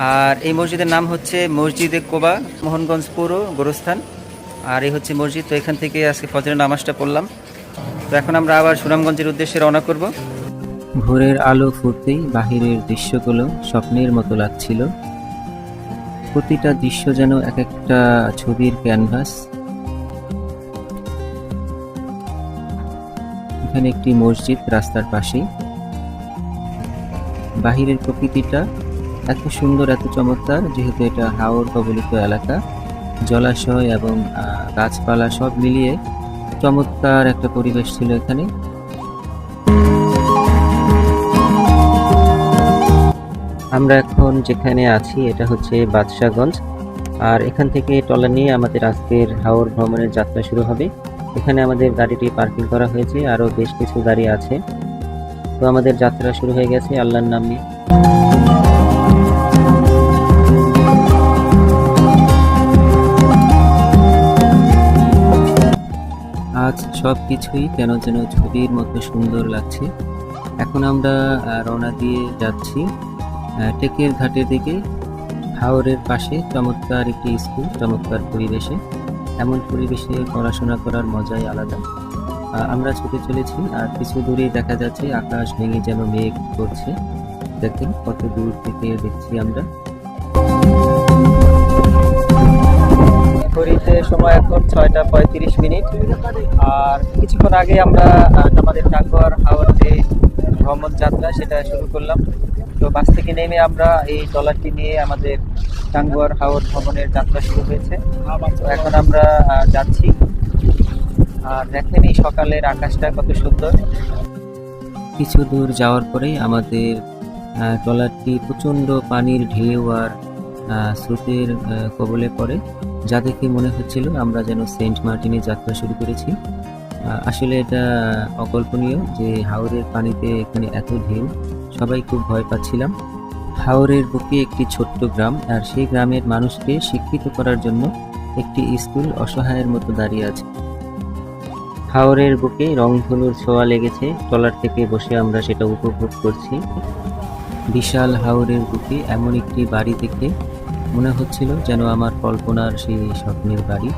আর এই মসজিদের নাম হচ্ছে মসজিদে কোবা, মোহনগঞ্জ পৌর গোরস্থান। আর এই হচ্ছে মসজিদ। তো এখান থেকে আজকে ফজরের নামাজটা পড়লাম। তো এখন আমরা আবার সুনামগঞ্জের উদ্দেশ্যে রওনা করব। ভোরের আলো ফুটতেই বাহিরের দৃশ্যগুলো স্বপ্নের মতো লাগছিল। প্রতিটা দৃশ্য যেন এক একটা ছবির ক্যানভাস। এখানে একটি মসজিদ রাস্তার পাশেই। বাহিরের প্রকৃতিটা এত সুন্দর, এত চমৎকার, যেহেতু এটা হাওর কবলিত এলাকা, জলাশয় এবং গাছপালা সব মিলিয়ে চমৎকার একটা পরিবেশ ছিল এখানে। আমরা এখন যেখানে আছি এটা হচ্ছে বাদশাহগঞ্জ। আর এখান থেকে ট্রলার নিয়ে আমাদের আজকের হাওর ভ্রমণের যাত্রা শুরু হবে। এখানে আমাদের গাড়িটি পার্কিং করা হয়েছে, আরও বেশ কিছু গাড়ি আছে। তো আমাদের যাত্রা শুরু হয়ে গেছে আল্লাহর নাম নিয়ে। আজ সব কিছুই কেন যেন ছবির মতো সুন্দর লাগছে। এখন আমরা রওনা দিয়ে যাচ্ছি টেকের ঘাটের দিকে। হাওরের পাশে চমৎকার একটি স্কুল, চমৎকার পরিবেশে। এমন পরিবেশে পড়াশোনা করার মজাই আলাদা। আমরা ছুটে চলেছি, আর কিছু দূরে দেখা যাচ্ছে আকাশ ভেঙে যেন মেঘ করছে। দেখেন কত দূর থেকে দেখছি আমরা। ঘড়িতে সময় এখন 6টা 35 মিনিট। আর কিছুক্ষণ আগে আমরা আমাদের টাঙ্গুয়ার হাওর যে ভ্রমণ যাত্রা সেটা শুরু করলাম। তো বাস থেকে নেমে আমরা এই ট্রলারটি নিয়ে আমাদের টাঙ্গুয়ার হাওর ভ্রমণের যাত্রা শুরু হয়েছে। তো এখন আমরা যাচ্ছি। আর দেখেন এই সকালের আকাশটা কত সুন্দর। কিছু দূর যাওয়ার পরেই আমাদের ট্রলারটি প্রচণ্ড পানির ঢেউ আর স্রোতের কবলে পড়ে, যা দেখে মনে হচ্ছিল আমরা যেন সেন্ট মার্টিনে যাত্রা শুরু করেছি। আসলে এটা অকল্পনীয় যে হাওরের পানিতে এখানে এত ঢেউ। সবাই খুব ভয় পাচ্ছিলাম। হাওরের বুকে একটি ছোট্ট গ্রাম, আর সেই গ্রামের মানুষকে শিক্ষিত করার জন্য একটি স্কুল অসহায়ের মতো দাঁড়িয়ে আছে। হাওরের বুকে রংধনুর ছোঁয়া লেগেছে। ট্রলার থেকে বসে আমরা সেটা উপভোগ করছি। বিশাল হাওরের বুকে এমন একটি বাড়ি দেখে মনে হচ্ছিল যেন আমার কল্পনার সেই স্বপ্নের বাড়ি।